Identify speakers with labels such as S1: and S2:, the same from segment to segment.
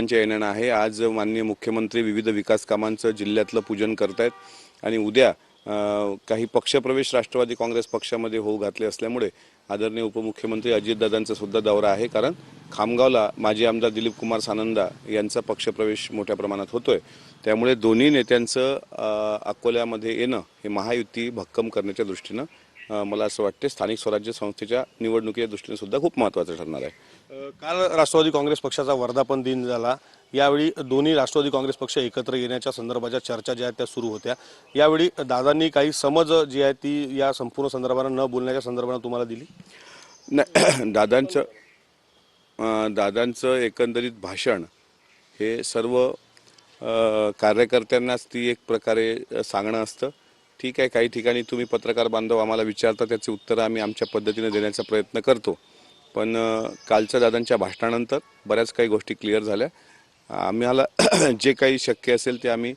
S1: त्यांच्या येण्यानं आहे। आज माननीय मुख्यमंत्री विविध विकास कामांचं जिल्ह्यातलं पूजन करतायत आणि उद्या काही पक्षप्रवेश राष्ट्रवादी काँग्रेस पक्षामध्ये होऊ घातले असल्यामुळे आदरणीय उपमुख्यमंत्री अजितदादांचा सुद्धा दौरा आहे। कारण खामगावला माजी आमदार दिलीप कुमार सानंदा यांचा पक्षप्रवेश मोठ्या प्रमाणात होतोय। त्यामुळे दोन्ही नेत्यांचं अकोल्यामध्ये येणं हे महायुती भक्कम करण्याच्या दृष्टीनं मला असं वाटते स्थानिक स्वराज्य संस्थेच्या निवडणुकीच्या दृष्टीने सुद्धा खूप महत्त्वाचं ठरणार आहे।
S2: काल राष्ट्रवादी काँग्रेस पक्षाचा वर्धापन दिन झाला। यावेळी दोन्ही राष्ट्रवादी काँग्रेस पक्ष एकत्र येण्याच्या संदर्भाच्या चर्चा ज्या आहेत त्या सुरू होत्या। यावेळी दादांनी काही समज जी आहे ती या संपूर्ण संदर्भाने न बोलण्याच्या संदर्भाने तुम्हाला दिली?
S1: नाही, दादांचं एकंदरीत भाषण हे सर्व कार्यकर्त्यांनाच ती एक प्रकारे सांगणं असतं। ठीक आहे, काही ठिकाणी तुम्ही पत्रकार बांधव आम्हाला विचारता त्याचे उत्तर आम्ही आमच्या पद्धतीने देण्याचा प्रयत्न करतो। पण कालच्या दादांच्या भाषणानंतर बऱ्याच काही गोष्टी क्लिअर झाल्या। आम्हाला जे काही शक्य असेल ते आम्ही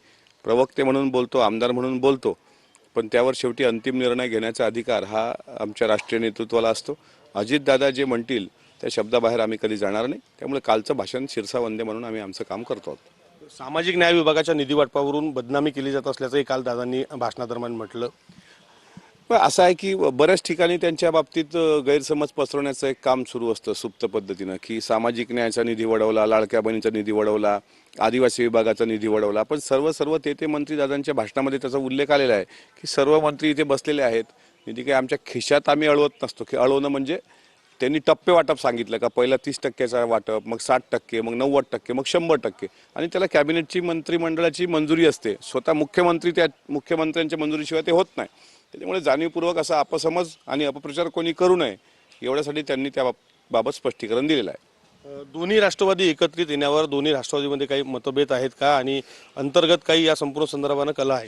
S1: प्रवक्ते म्हणून बोलतो, आमदार म्हणून बोलतो, पण त्यावर शेवटी अंतिम निर्णय घेण्याचा अधिकार हा आमच्या राष्ट्रीय नेतृत्वाला असतो। अजितदादा जे म्हणतील त्या शब्दाबाहेर आम्ही कधी जाणार नाही। त्यामुळे कालचं भाषण शिरसावंदे म्हणून आम्ही आमचं काम करतो आहोत।
S2: सामाजिक न्याय विभागाच्या निधी वाटपावरून बदनामी केली जात असल्याचंही काल दादांनी भाषणादरम्यान म्हटलं।
S1: पण असं आहे की बऱ्याच ठिकाणी त्यांच्या बाबतीत गैरसमज पसरवण्याचं एक काम सुरू असतं सुप्त पद्धतीनं, की सामाजिक न्यायाचा निधी वळवला, लाडक्या बहिणीचा निधी वळवला, आदिवासी विभागाचा निधी वळवला। पण सर्व ते मंत्री दादांच्या भाषणामध्ये त्याचा उल्लेख आलेला आहे की सर्व मंत्री इथे बसलेले आहेत, निधी काही आमच्या खिशात आम्ही अळवत नसतो। की अळवणं म्हणजे त्यांनी टप्पे वाटप सांगितलं का पहिला 30% वाटप, मग 60%, मग 90%, मग 100%, आणि त्याला कॅबिनेटची मंत्रिमंडळाची मंजुरी असते। स्वतः मुख्यमंत्र्यांच्या मंजुरीशिवाय ते होत नाही। त्यामुळे जाणीवपूर्वक असा अपसमज आणि अपप्रचार कोणी करू नये एवढ्यासाठी त्यांनी त्याबाबत स्पष्टीकरण दिलेलं आहे।
S2: दोन्ही राष्ट्रवादी एकत्रित येण्यावर दोन्ही राष्ट्रवादीमध्ये काही मतभेद आहेत का आणि अंतर्गत काही या संपूर्ण संदर्भानं कला आहे?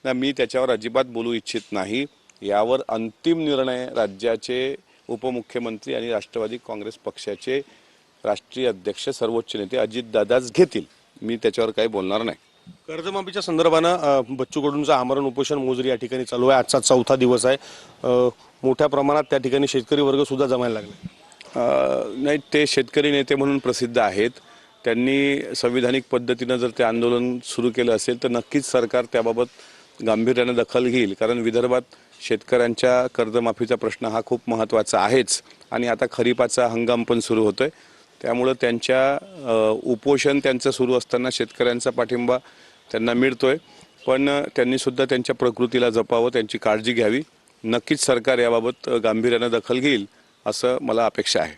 S1: नाही, मी त्याच्यावर अजिबात बोलू इच्छित नाही। यावर अंतिम निर्णय राज्याचे उपमुख्यमंत्री आणि राष्ट्रवादी काँग्रेस पक्षाचे राष्ट्रीय अध्यक्ष सर्वोच्च नेते अजितदादाच घेतील। मी त्याच्यावर काही बोलणार नाही।
S2: कर्जमाफीच्या संदर्भानं बच्चू कडूंचं आमरण उपोषण मोजरी या ठिकाणी चालू आहे। आजचा 4था दिवस आहे। मोठ्या प्रमाणात त्या ठिकाणी शेतकरी वर्ग सुद्धा जमायला लागले।
S1: नाही, ते शेतकरी नेते म्हणून प्रसिद्ध आहेत। त्यांनी संविधानिक पद्धतीनं जर ते आंदोलन सुरू केलं असेल तर नक्कीच सरकार त्याबाबत गांभीर्याने दखल घेईल। कारण विदर्भात शेतकऱ्यांच्या कर्जमाफीचा प्रश्न हा खूप महत्त्वाचा आहेच आणि आता खरीपाचा हंगाम पण सुरू होतोय। त्यामुळे त्यांच्या उपोषण त्यांचं सुरू असताना शेतकऱ्यांचा पाठिंबा त्यांना मिळतोय, पण त्यांनी सुद्धा त्यांच्या प्रकृतीला जपावं, त्यांची काळजी घ्यावी। नक्कीच सरकार याबाबत गांभीर्याने दखल घेईल असं मला अपेक्षा आहे।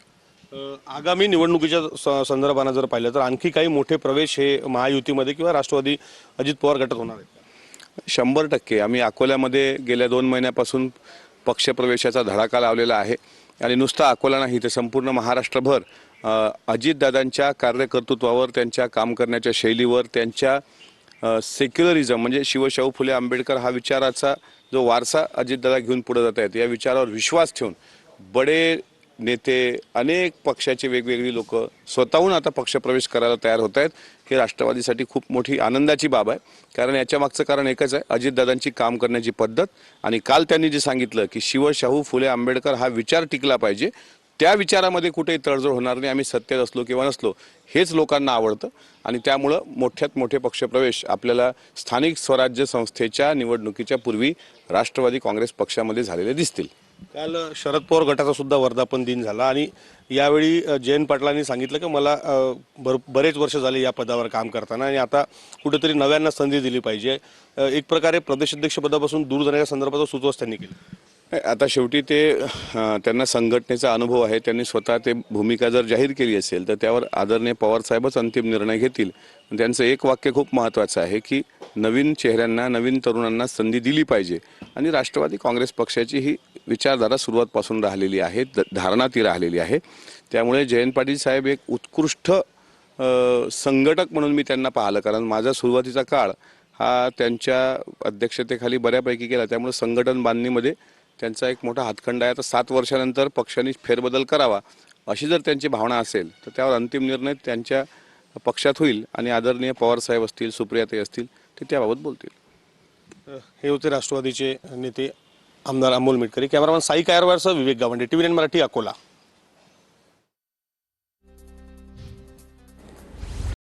S2: आगामी निवडणुकीच्या संदर्भानं जर पाहिलं तर आणखी काही मोठे प्रवेश हे महायुतीमध्ये किंवा राष्ट्रवादी अजित पवार गटात होणार आहेत?
S1: 100% आम्ही अकोल्यामध्ये गेल्या 2 महिन्यापासून पक्षप्रवेशाचा धडाका लावलेला आहे आणि नुसता अकोला नाही तर संपूर्ण महाराष्ट्रभर अजितदादांच्या कार्यकर्तृत्वावर, त्यांच्या काम करण्याच्या शैलीवर, त्यांच्या सेक्युलरिझम म्हणजे शिवशाहू फुले आंबेडकर हा विचाराचा जो वारसा अजितदादा घेऊन पुढे जात आहेत, या विचारावर विश्वास ठेवून बडे नेते, अनेक पक्षाचे वेगवेगळी लोक स्वतःहून आता पक्षप्रवेश करायला तयार होत आहेत। हे राष्ट्रवादीसाठी खूप मोठी आनंदाची बाब आहे। कारण याच्या मागचं कारण एकच आहे, अजितदादांची काम करण्याची पद्धत। आणि काल त्यांनी जे सांगितलं की शिवशाहू फुले आंबेडकर हा विचार टिकला पाहिजे, त्या विचारामध्ये कुठेही तडजोड होणार नाही। आम्ही सत्तेत असलो किंवा नसलो हेच लोकांना आवडतं आणि त्यामुळं मोठ्यात मोठे पक्षप्रवेश आपल्याला स्थानिक स्वराज्य संस्थेच्या निवडणुकीच्या पूर्वी राष्ट्रवादी काँग्रेस पक्षामध्ये झालेले दिसतील।
S2: काल शरद पवार गटाचा सुद्धा वर्धापन दिन झाला आणि यावेळी जयंत पाटलांनी सांगितलं की मला बरेच वर्ष झाले या पदावर काम करताना आणि आता कुठेतरी नव्यांना संधी दिली पाहिजे। एक प्रकारे प्रदेशाध्यक्षपदापासून दूर जाण्याच्या संदर्भात सुचवच त्यांनी केली।
S1: आता शेवटी ते त्यांना संघटनेचा अनुभव आहे। त्यांनी स्वतः ते भूमिका जर जाहीर केली असेल तर त्यावर आदरणीय पवार साहेबच अंतिम निर्णय घेतील। त्यांचं एक वाक्य खूप महत्त्वाचं आहे की नवीन चेहऱ्यांना, नवीन तरुणांना संधी दिली पाहिजे आणि राष्ट्रवादी काँग्रेस पक्षाची ही विचारधारा सुरुवातपासून राहिलेली आहे, धारणा ती राहिलेली आहे। त्यामुळे जयंत पाटील साहेब एक उत्कृष्ट संघटक म्हणून मी त्यांना पाहिलं, कारण माझा सुरुवातीचा काळ हा त्यांच्या अध्यक्षतेखाली बऱ्यापैकी गेला। त्यामुळे संघटन बांधणीमध्ये त्यांचा एक मोठा हातखंडा आहे। आता 7 वर्षानंतर पक्षाने फेरबदल करावा अशी जर त्यांची भावना असेल तर त्यावर अंतिम निर्णय त्यांच्या पक्षात होईल आणि आदरणीय पवार साहेब असतील, सुप्रियाताई असतील, ते त्याबाबत बोलतील।
S2: हे होते राष्ट्रवादीचे नेते आमदार अमोल मिटकरी। कॅमेरामॅन साई कायरवारसह विवेक गावंडे, TV9 मराठी, अकोला।